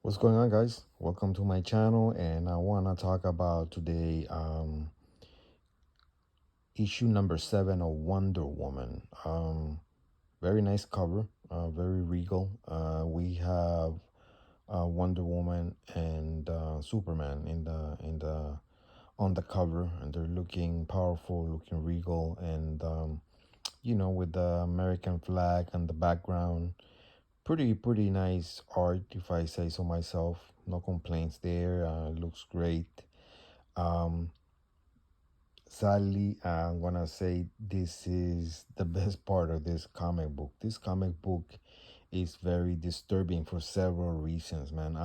What's going on, guys? Welcome to my channel, and I want to talk about today issue number 7 of Wonder Woman. Very nice cover, very regal. We have Wonder Woman and Superman in the on the cover, and they're looking powerful, looking regal, and with the American flag and the background. Pretty nice art, if I say so myself. No complaints there. Looks great. Um, Sadly, I'm gonna say this is the best part of this comic book. This comic book is very disturbing for several reasons, man.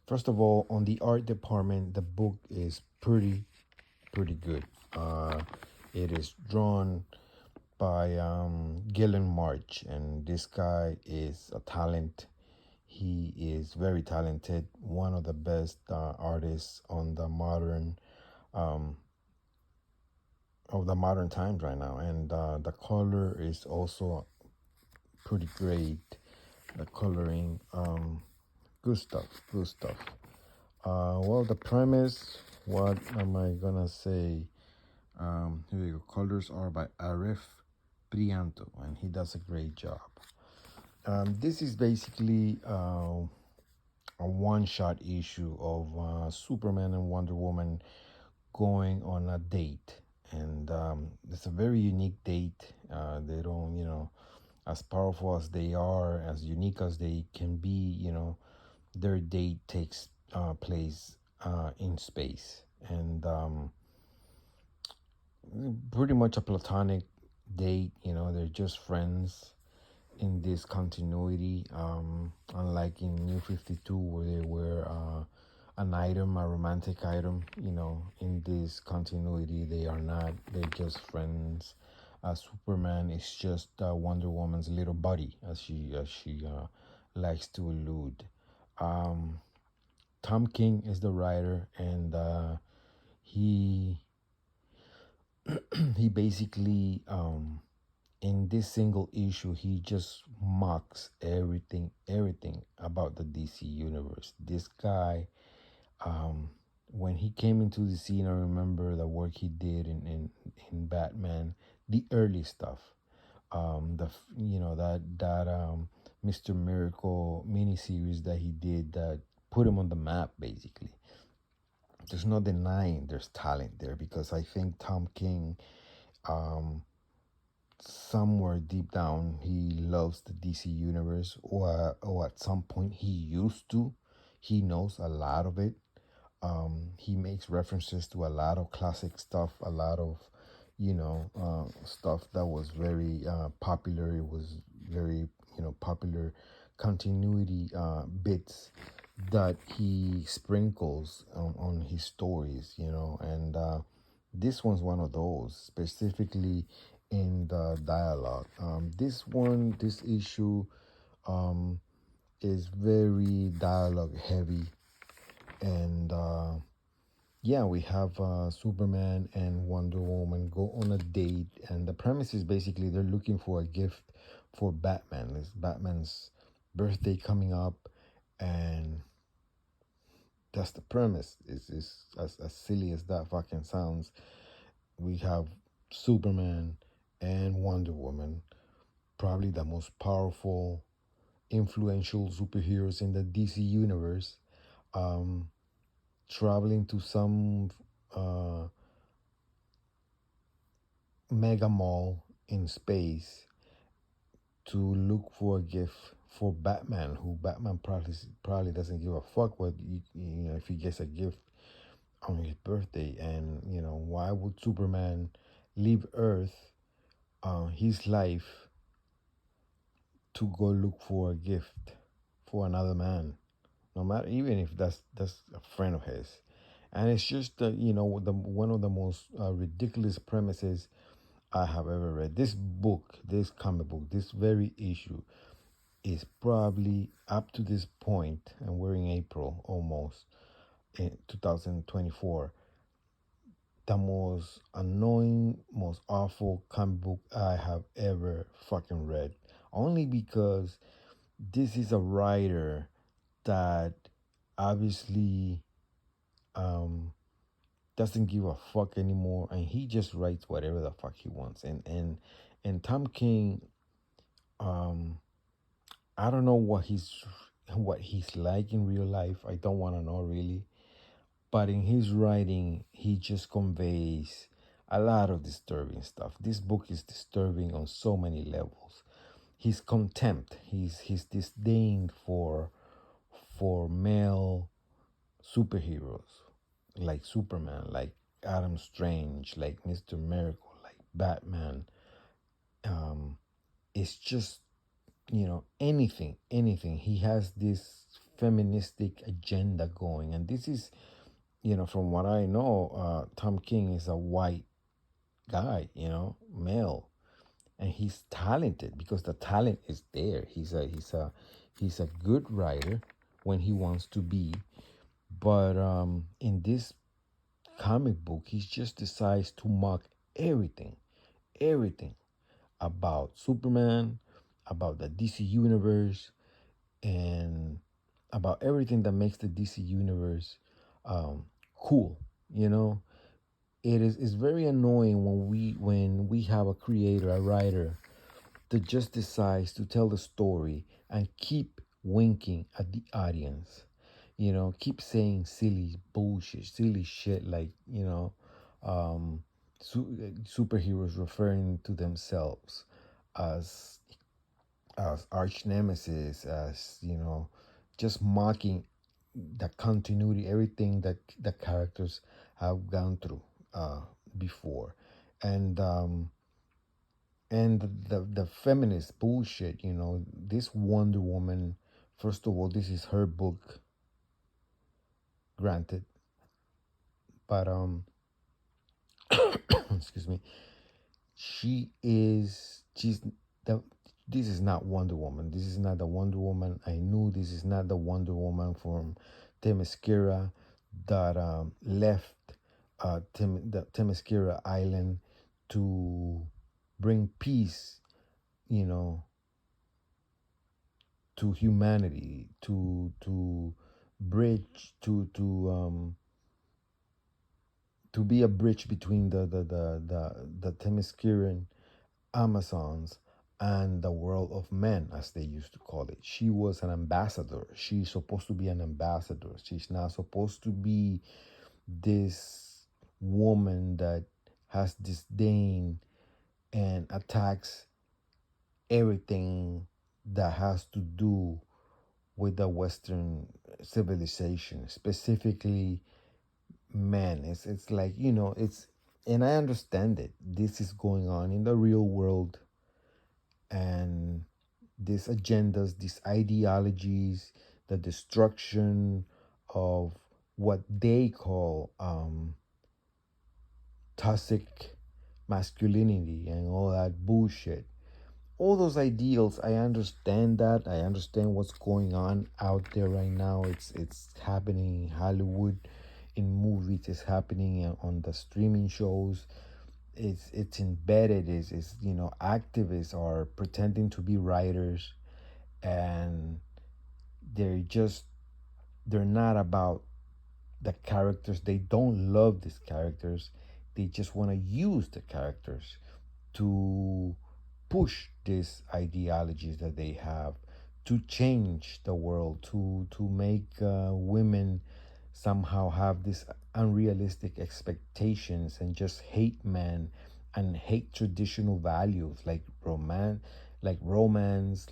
First of all, on the art department, the book is pretty good. It is drawn by Gillen March, and this guy is a talent. He is very talented, one of the best artists on the modern um, of the modern times right now, and the color is also pretty great. The coloring, good stuff, good stuff. Well, the premise, what am I gonna say? Here you go. Colors are by Arif Prianto, and he does a great job. This is basically a one-shot issue of Superman and Wonder Woman going on a date, and it's a very unique date. They don't, as powerful as they are, as unique as they can be, their date takes place in space, and pretty much a platonic date. They're just friends in this continuity, unlike in New 52 where they were an item, a romantic item. In this continuity they are not. They're just friends. Superman is just Wonder Woman's little buddy, as she likes to allude. um, Tom King is the writer, and he he basically in this single issue he just mocks everything about the DC universe. This guy, when he came into the scene, I remember the work he did in Batman, the early stuff, the that Mr. Miracle miniseries that he did that put him on the map. Basically, there's no denying there's talent there, because I think Tom King, um somewhere deep down, he loves the DC universe, or at some point he used to. He knows a lot of it. He makes references to a lot of classic stuff, a lot of stuff that was very popular. It was very popular continuity bits that he sprinkles on his stories, and this one's one of those, specifically in the dialogue. This issue um, is very dialogue heavy, and yeah, we have Superman and Wonder Woman go on a date, and the premise is basically they're looking for a gift for Batman. It's Batman's birthday coming up, and that's the premise. It's as silly as that fucking sounds. We have Superman and Wonder Woman, probably the most powerful, influential superheroes in the DC universe, um, traveling to some uh, mega mall in space to look for a gift for Batman, who Batman probably doesn't give a fuck what if he gets a gift on his birthday. And why would Superman leave Earth, his life, to go look for a gift for another man, no matter, even if that's a friend of his? And it's just the one of the most ridiculous premises I have ever read. This book, this comic book, this very issue is probably up to this point, and we're in April almost in 2024, the most annoying, most awful comic book I have ever read. Only because this is a writer that obviously um, doesn't give a fuck anymore, and he just writes whatever the fuck he wants. And Tom King, um, I don't know what he's like in real life. I don't want to know really, but in his writing, he just conveys a lot of disturbing stuff. This book is disturbing on so many levels. His contempt, his disdain for male superheroes like Superman, like Adam Strange, like Mr. Miracle, like Batman. Um, it's just, anything. He has this feministic agenda going, and this is, from what I know, Tom King is a white guy, male, and he's talented because the talent is there. He's a good writer when he wants to be, but in this comic book, he just decides to mock everything, everything about Superman, about the DC universe, and about everything that makes the DC universe um, cool. You know, it's very annoying when we have a creator, a writer that just decides to tell the story and keep winking at the audience. Keep saying silly bullshit, silly shit like um, superheroes referring to themselves as arch nemesis, as just mocking the continuity, everything that the characters have gone through before, and the feminist bullshit. This Wonder Woman. First of all, this is her book, granted, but excuse me. She's the this is not Wonder Woman. This is not the Wonder Woman I knew. This is not the Wonder Woman from Themyscira that left the Themyscira island to bring peace, you know, to humanity, to bridge to be a bridge between the Themysciran Amazons and the world of men, as they used to call it. She was an ambassador. She's supposed to be an ambassador. She's not supposed to be this woman that has disdain and attacks everything that has to do with the Western civilization, specifically men. It's like, and I understand it. This is going on in the real world, and these agendas, these ideologies, the destruction of what they call toxic masculinity and all that bullshit. All those ideals, I understand that. I understand what's going on out there right now. It's happening in Hollywood, in movies. It's happening on the streaming shows. It's embedded. Is activists are pretending to be writers, and they're just they're not about the characters. They don't love these characters. They just want to use the characters to push these ideologies that they have, to change the world, to make women somehow have these unrealistic expectations and just hate men and hate traditional values like romance,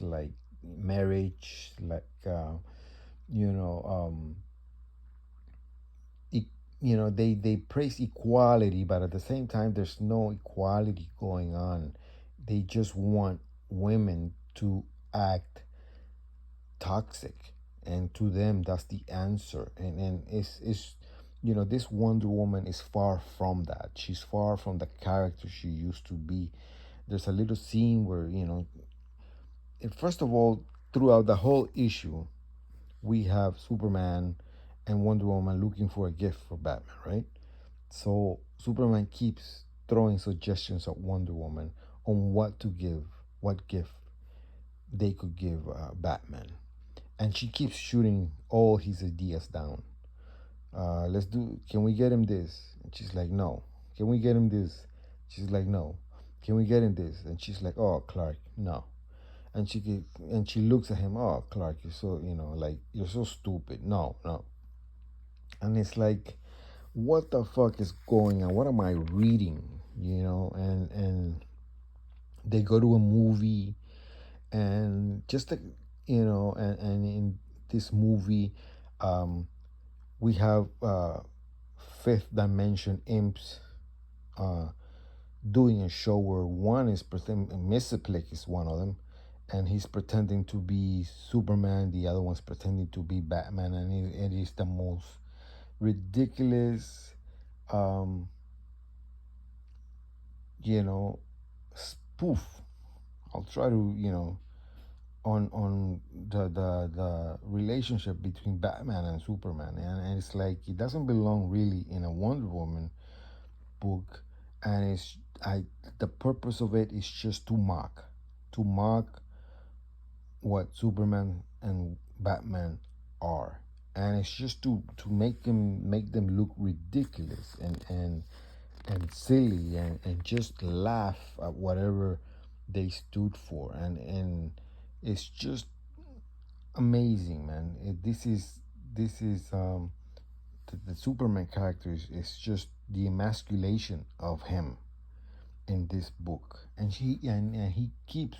like marriage, like you know um, e- they praise equality, but at the same time there's no equality going on. They just want women to act toxic, and to them that's the answer. And it's this Wonder Woman is far from that. She's far from the character she used to be. There's a little scene where first of all, throughout the whole issue, we have Superman and Wonder Woman looking for a gift for Batman, right? So Superman keeps throwing suggestions at Wonder Woman on what to give, what gift they could give Batman. and she keeps shooting all his ideas down. Let's do. Can we get him this? And she's like, no. Can we get him this? She's like, no. Can we get him this? And she's like, oh, Clark, no. And she looks at him. Oh, Clark, you're so like you're so stupid. No, no. And it's like, what the fuck is going on? What am I reading? And they go to a movie, and just like, and in this movie, um, we have fifth dimension imps uh, doing a show where one is pretending, Mr. is one of them, and he's pretending to be Superman. The other one's pretending to be Batman, and it is the most ridiculous, um, you know, spoof. I'll try to, on the relationship between Batman and Superman, and it's like it doesn't belong really in a Wonder Woman book, and I the purpose of it is just to mock what Superman and Batman are, and it's just to make them look ridiculous and silly, and just laugh at whatever they stood for, and it's just amazing, man. This is the Superman character is just the emasculation of him in this book, and he keeps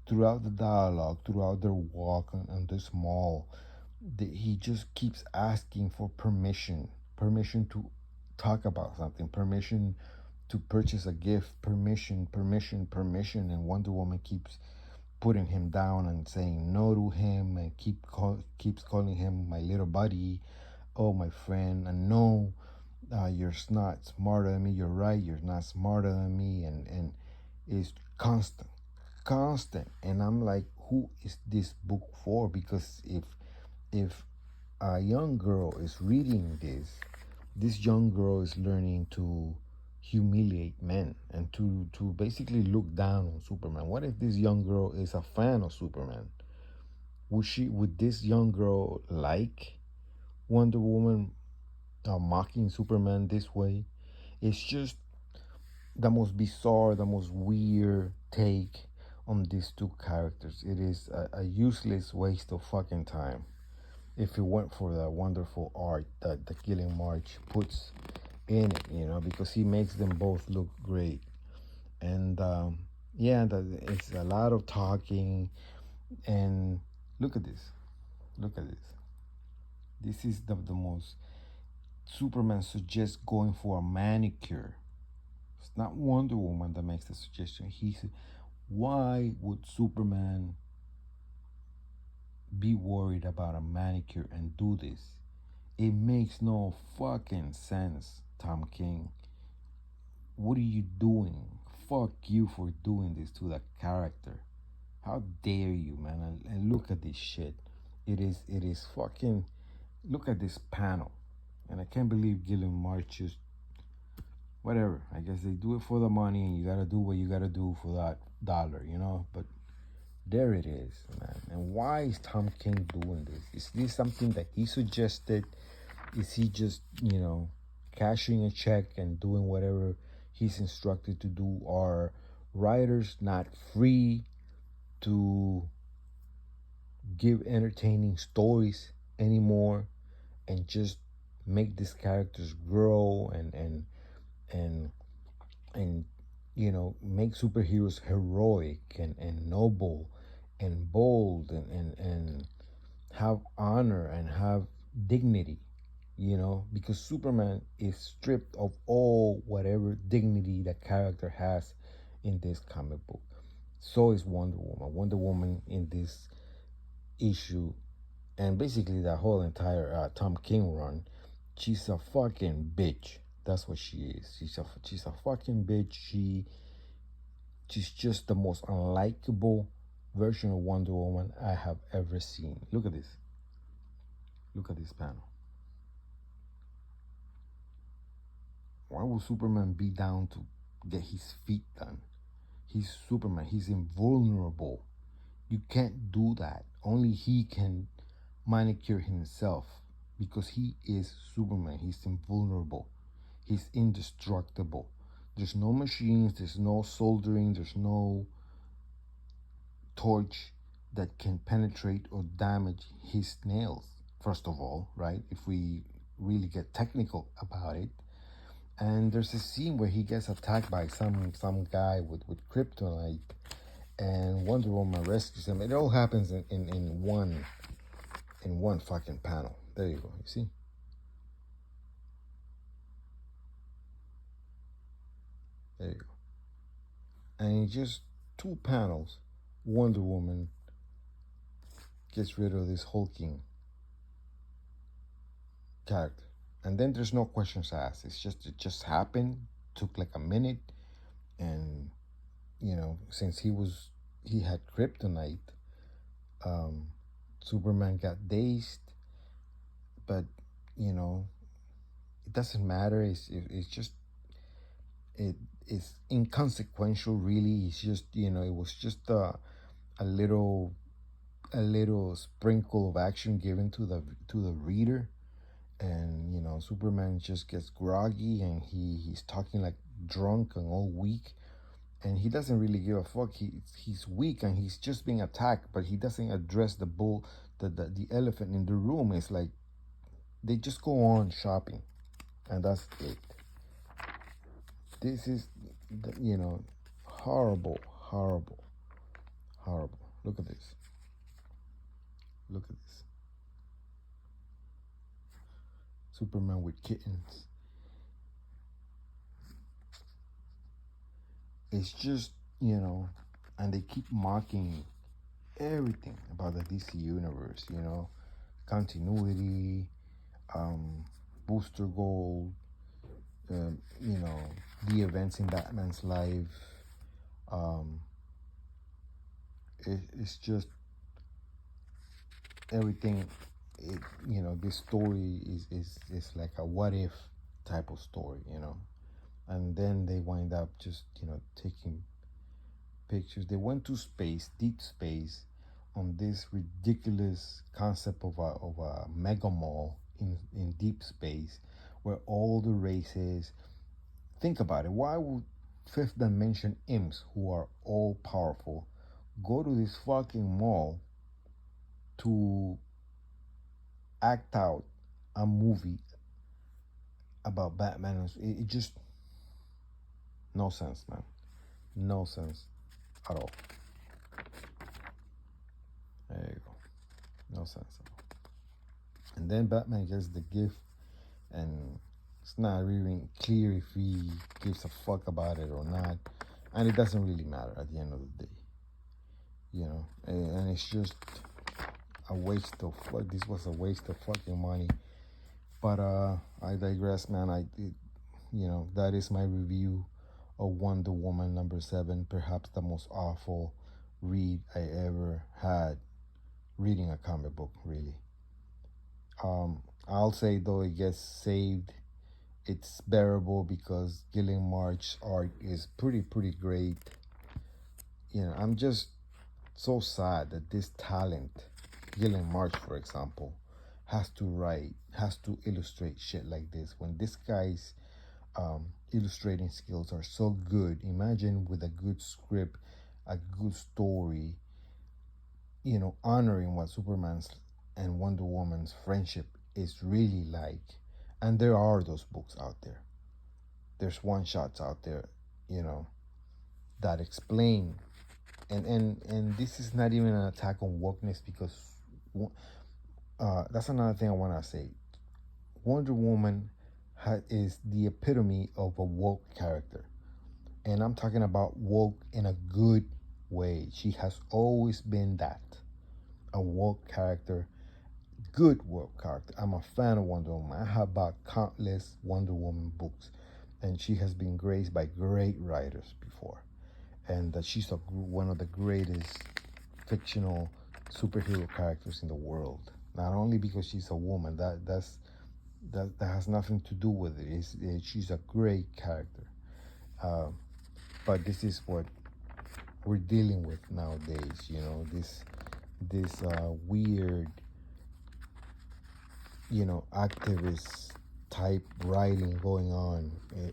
throughout the dialogue, throughout their walk on this mall, he just keeps asking for permission to talk about something, permission to purchase a gift, permission, and Wonder Woman keeps putting him down and saying no to him, and keeps calling him my little buddy, oh my friend, and no, you're not smarter than me. You're right. You're not smarter than me, and it's constant. And I'm like, who is this book for? Because if a young girl is reading this young girl is learning to humiliate men and to basically look down on Superman. What if this young girl is a fan of Superman? Would this young girl like Wonder Woman mocking Superman this way? It's just the most bizarre, the most weird take on these two characters. It is a useless waste of fucking time if it weren't for the wonderful art that the Killing March puts in it, because he makes them both look great. And yeah, it's a lot of talking. And look at this. Look at this. This is the most. Superman suggests going for a manicure. It's not Wonder Woman that makes the suggestion. He said, why would Superman be worried about a manicure and do this? It makes no fucking sense, Tom King. What are you doing? Fuck you for doing this to the character. How dare you, man? And look at this shit. It is fucking. Look at this panel, and I can't believe Gillian March just whatever. I guess they do it for the money, and you gotta do what you gotta do for that dollar. But there it is, man. And why is Tom King doing this? Is this something that he suggested? Is he just, cashing a check and doing whatever he's instructed to do? Are writers not free to give entertaining stories anymore and just make these characters grow and and make superheroes heroic and noble and bold and have honor and have dignity, because Superman is stripped of all whatever dignity the character has in this comic book. So is Wonder Woman. Wonder Woman in this issue, and basically the whole entire Tom King run, she's a fucking bitch. That's what she is. She's a fucking bitch. She's just the most unlikable version of Wonder Woman I have ever seen. Look at this. Look at this panel. Why would Superman be down to get his feet done? He's Superman. He's invulnerable. You can't do that. Only he can manicure himself because he is Superman. He's invulnerable. He's indestructible. There's no machines, there's no soldering, there's no torch that can penetrate or damage his nails, first of all, right? If we really get technical about it. And there's a scene where he gets attacked by some guy with kryptonite, and Wonder Woman rescues him. It all happens in one fucking panel. There you go. You see? There you go. And in just two panels, Wonder Woman gets rid of this hulking character. And then there's no questions asked. It just happened. Took like a minute, and since he had kryptonite, um, Superman got dazed, but you know it doesn't matter. It's just it is inconsequential. Really, it's just it was just a little a little sprinkle of action given to the reader, and Superman just gets groggy, and he's talking like drunk and all weak, and he doesn't really give a fuck. He's weak and he's just being attacked, but he doesn't address the elephant in the room. It's like they just go on shopping, and that's it. This is horrible, horrible, horrible. Look at this. Look at this. Superman with kittens. It's just and they keep mocking everything about the DC universe. Continuity, um, Booster Gold, you know, the events in Batman's life. Um, it's just everything. This story is like a what if type of story, and then they wind up just taking pictures. They went to space, deep space, on this ridiculous concept of a mega mall in deep space, where all the races. Think about it. Why would fifth dimension imps, who are all powerful, go to this fucking mall to act out a movie about Batman? It just no sense, man. No sense at all. There you go. No sense at all. And then Batman gets the gift, and it's not really clear if he gives a fuck about it or not. And it doesn't really matter at the end of the day. And it's just a waste of this was a waste of fucking money. But I digress, man. That is my review of Wonder Woman #7, perhaps the most awful read I ever had reading a comic book, really. I'll say though it gets saved, it's bearable because Gillian March's art is pretty great. I'm just so sad that this talent, Gillian March, for example, has to illustrate shit like this. When this guy's illustrating skills are so good, imagine with a good script, a good story, honoring what Superman's and Wonder Woman's friendship is really like. And there are those books out there. There's one shots out there, you know, that explain. And this is not even an attack on wokeness, because that's another thing I want to say. Wonder Woman is the epitome of a woke character. And I'm talking about woke in a good way. She has always been that. A woke character, good woke character. I'm a fan of Wonder Woman. I have bought countless Wonder Woman books, and she has been graced by great writers before. And that she's one of the greatest fictional superhero characters in the world. Not only because she's a woman, that has nothing to do with it. She's a great character. But this is what we're dealing with nowadays. This weird activist type writing going on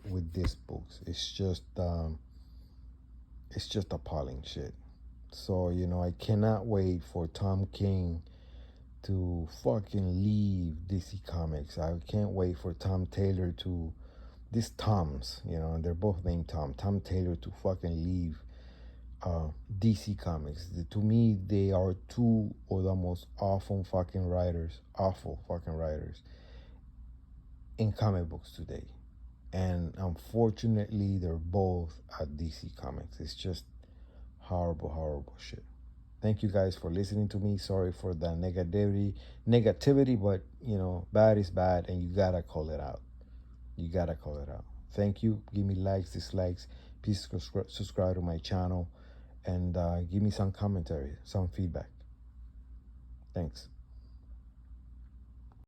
with these books. It's just appalling shit. So, I cannot wait for Tom King to fucking leave DC Comics. I can't wait for Tom Taylor to, these Toms, they're both named Tom. Tom Taylor to fucking leave DC Comics. To me, they are two of the most awful fucking writers in comic books today. And unfortunately, they're both at DC Comics. It's just horrible, horrible shit. Thank you guys for listening to me. Sorry for the negativity, but bad is bad, and you gotta call it out. You gotta call it out. Thank you. Give me likes, dislikes. Please subscribe to my channel, and give me some commentary, some feedback. Thanks.